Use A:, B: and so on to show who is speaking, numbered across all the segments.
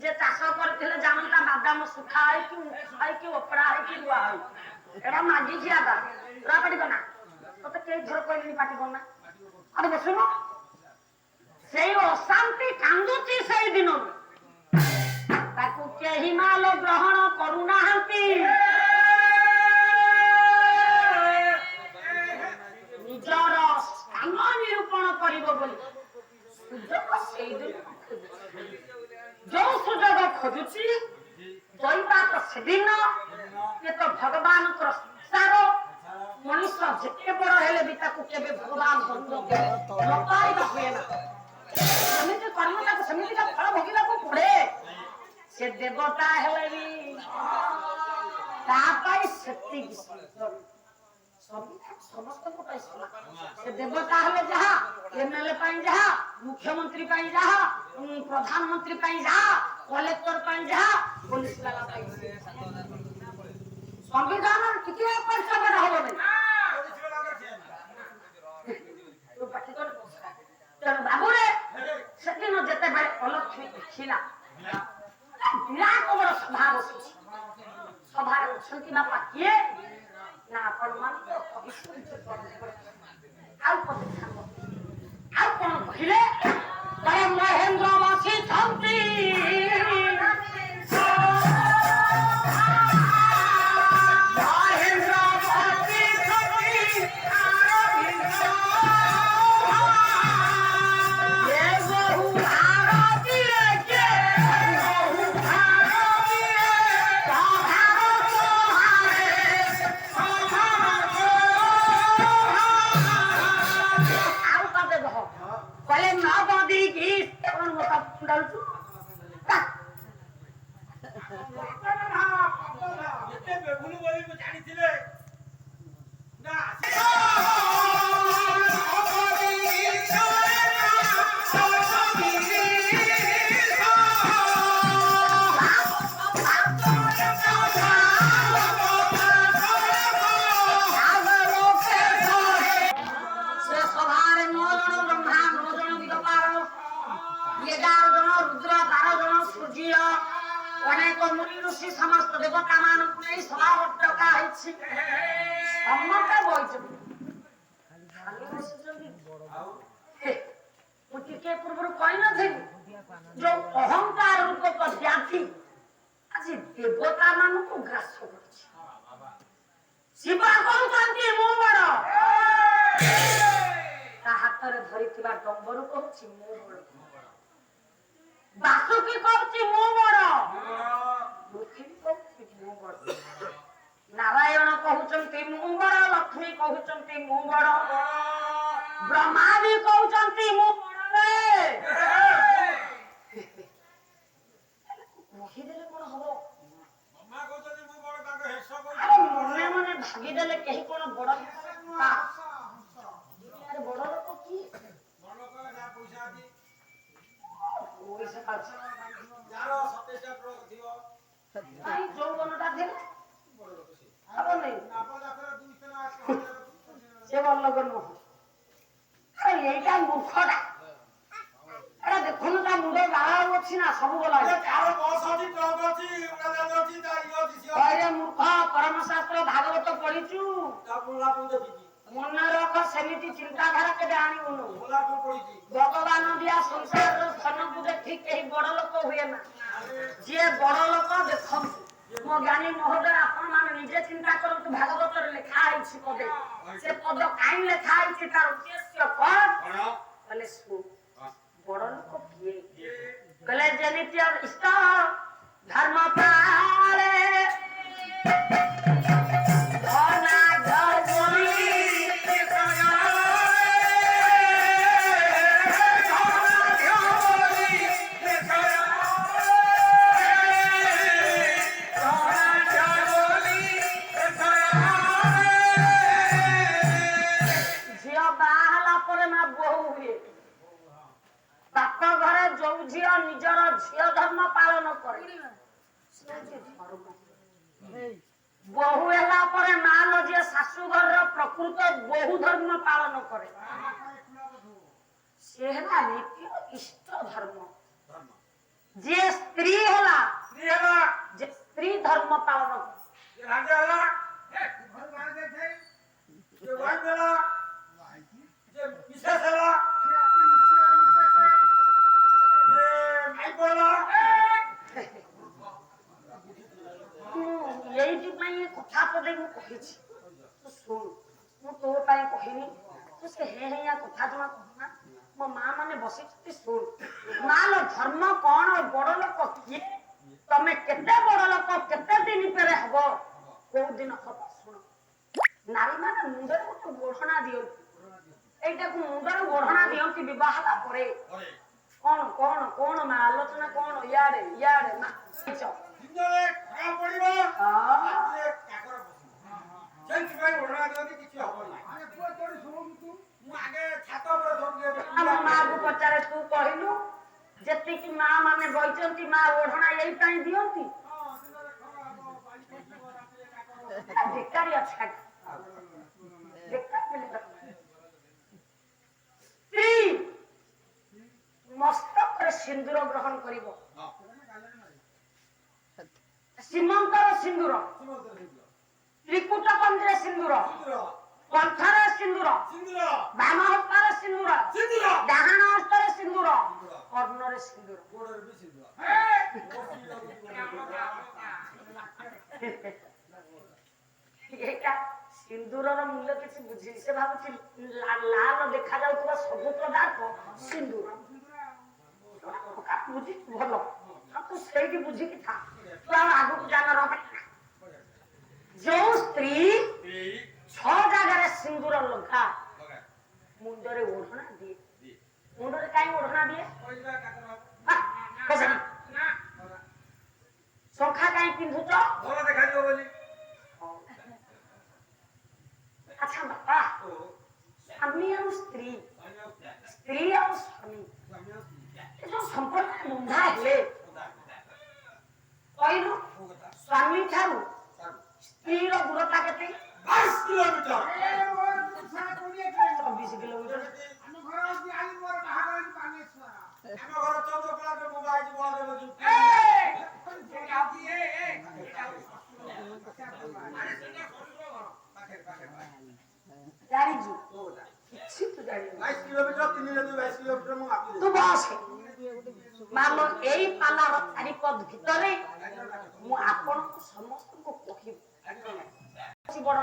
A: जे चाष करथिले जानता बादाम सुखा है कि ओपड़ा है कि रुआ है एड़ा मागी जियादा रा पाटी कोना तो के झर कोइली पाटी कोना अरे बसुनो सेई अशांति कांदुची सेई दिनो ताकू केही माल ग्रहण करूना हंती निजर स्थान निरूपण करिबो बोली सुजोग सेई दिन जो सुजोग खोजुची जइबा तो सेदिन ये तो भगवान को संसार मनुष्य जेते बड़ हेले भी ताकू केबे भगवान बंद के नपाई ना होए ना समिति कर्म का समिति का फल भोगिला को पड़े से देवता हेले भी ता पाई शक्ति की समस्त को पैसा से देवता हेले जहा एमएलए पाई जहा मुख्यमंत्री पाई जहा प्रधानमंत्री पाई जहा कलेक्टर पाई जहा पुलिस वाला पाई संविधान किती पैसा बड़ा हो नहीं तो पाठी कर तर बाबू रे सेदिन जते बाय अलक्ष्मी खिला विराट बड़ सभा बसी सभा छंती बापा किए ना अपन मान तो विष्णु आउ कोन कहिले करे महेंद्र वासी छंती समस्त देवता मानक नहीं सभा डका है समस्त बोइछ मुझे के पूर्व कोई न थे जो अहंकार रूप पद्याथी आज देवता मानक को ग्रास करछि शिवा कहउछंती मो बड़ ता हाथ रे धरिथिबा डंबरू कहछि मो बड़ बासुकी कहछि मो बड़ नारायण कहउचंती मु बड़ लक्ष्मी कहउचंती मु बड़ ब्रह्मा भी कहउचंती मु बड़ रे मोहि देले कोन हबो ब्रह्मा कहउचंती मु बड़ ताके हेसो अरे मने मने भागी देले केही कोन बड़ दुनिया रे बड़ लोक की बड़ लोक ना पैसा दी पैसा अच्छा यारो 27 टा प्रो दियो आई जो बनटा दे बड़ लोक से अब नहीं आपन आखरा 200 ना से बड़ लोक न अरे एटा मूर्खडा अरे देखो ना ता मुंडे गाळा अछि ना सब बोला अरे कार बस अछि ट्रक अछि उड़ा अछि ता इयो दिसियो अरे मूर्ख परम शास्त्र भागवत पढिचु ता बोला तू देखि मन रख समिति चिंताधारा के आनिबनु बोला को पढिची भगवान दिया संसार सन को देखि केही बड़ लोक होय ना जे बड़ लोक देखम मो ज्ञानी महोदय आपण मान निजे चिंता करत भागवत रे लिखा आइछि पदे से पद काई लिखा आइछि तार उद्देश्य कोन कले सु बड़ लोक किए कले जनित्य इष्ट धर्म पाले धना धर्मनी बाप घरे जो झियो निजर झियो धर्म पालन करे बहु एला परे माल जे सासु घर प्रकृत बहु धर्म पालन करे सेहना नीति इष्ट धर्म जे स्त्री होला जे स्त्री धर्म पालन
B: राजा होला घर बाहर गए थे जे वाइफ होला जे विशेष होला जे माइक होला
A: यही मैं कथा पदे मु कहिछि तू सुन मु तो पाई कहिनी तू से हे या कथा जमा कहना मो मां माने बसी ती सुन मालो धर्म कोन बड़ लोक किए तमे केते बड़ लोक केते दिन पेरे हबो को दिन हबो सुन नारी माने मुंडर को गोठना दियो एटा को मुंडर गोठना दियो कि विवाह ला परे कोन कोन कोन मा आलोचना कोन यारे यारे मा
B: जिंदरे खरा पड़िबो जे काकर बसु जेंति भाई ओढा दियो किछि हबो ना अरे पुआ तोरी सुनु तू मु आगे छात पर धर दे
A: हम मां को पचारे तू कहिलु जति कि मां माने बइचंती मां ओढना एई ताई दियंती
B: हां जिंदरे खरा हबो बाली को राती काकर
A: भिकारी अच्छा भिकारी स्त्री मस्तक रे सिंदूर ग्रहण करिवो सीमंतर सिंदूर त्रिकुट पंद्रे सिंदूर कंठर सिंदूर बाम हस्तर सिंदूर डाहाण हस्तर सिंदूर कर्णर सिंदूर
B: गोडर भी सिंदूर
A: एटा सिंदूरर मूल्य किसी बुझी से भाबुची लाल देखा जाउतबा सब पदार्थ सिंदूर बुझी भलो तू सेठी बुझी कि था तू आगु जान रह जो स्त्री 6 जगह सिंदूर लगा मुंडरे ओढ़ना दिए मुंडरे काई ओढ़ना दिए सोखा काई पिंधुच
B: भलो देखा दियो बोली
A: अच्छा बाबा स्वामी और स्त्री स्त्री और स्वामी जो संपर्क बंधा हेले कहलु स्वामी ठारू स्त्री रो दूरता केते
B: 22 किलोमीटर
A: ए मोर सारा कोडिए किलोमीटर 20 किलोमीटर
B: हम घर की आई मोर बाहर पानेश्वर हम घर 14 किलोमीटर मोबाइल बोल देबो तू ए आती ए अरे सेटा खोलो पाखे पाखे
A: जारी जी किछि तो जारी
B: 22 किलोमीटर 3 रे 22 किलोमीटर मु आकी
A: तू बस मानो एई पालार चारिपद भितरे मु आपन को समस्त को कहि सी बड़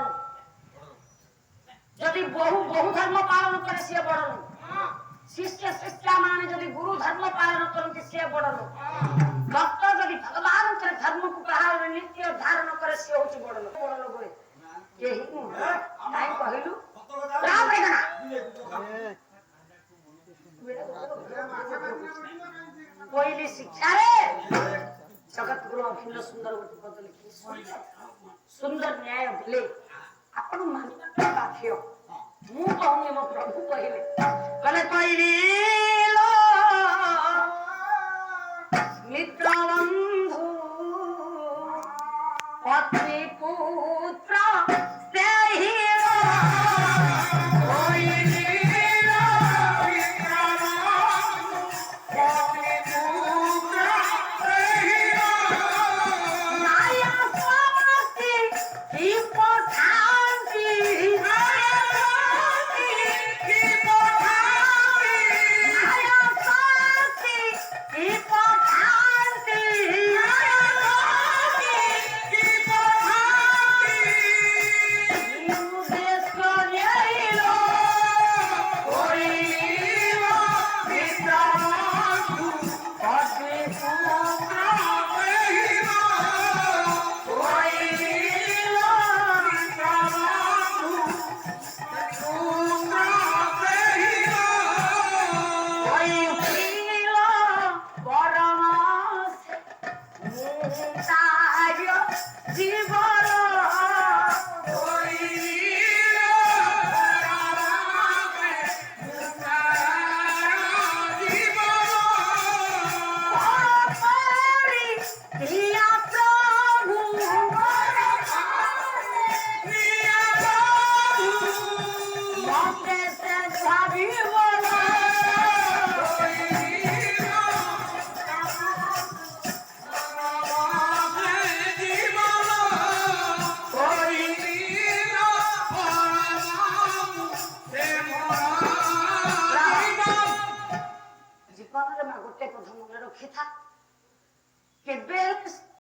A: जदि बहु बहु धर्म पालन करे से बड़ शिष्य शिष्या माने जदि गुरु धर्म पालन करते से बड़ भक्त जदि भगवान के धर्म को पालन नित्य धारण करे से होची बड़ लोग यही नहीं कहलु राम रे गना कोइली शिक्षा रे जगत गुरु अभिन्न सुंदर गोटी पद लिखी सुंदर न्याय भेले आपण मानिबा बाध्य मु कहूनी मो प्रभु कहले कले कोइली लो मित्र बंधु पत्नी पुत्र स्नेही ଜୀବନରେ ମା ଗୋଟେ କଥା ମନେ ରଖିଥା କେବେ